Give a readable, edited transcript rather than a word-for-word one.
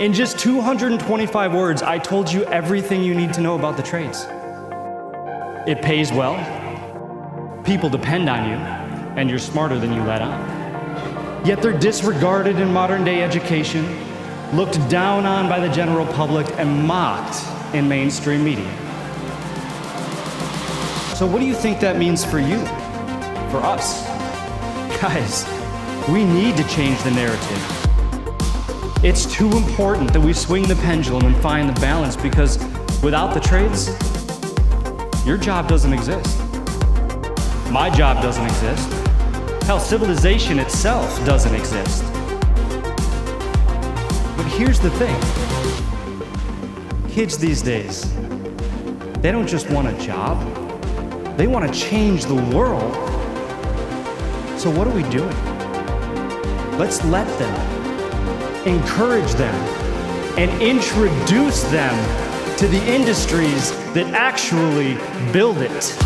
In just 225 words, I told you everything you need to know about the trades. It pays well, people depend on you, and you're smarter than you let on. Yet they're disregarded in modern day education, looked down on by the general public, and mocked in mainstream media. So what do you think that means for you, for us? Guys, we need to change the narrative. It's too important that we swing the pendulum and find the balance, because without the trades, your job doesn't exist. My job doesn't exist. Hell, civilization itself doesn't exist. But here's the thing. Kids these days, they don't just want a job. They want to change the world. So what are we doing? Let's let them, encourage them, and introduce them to the industries that actually build it.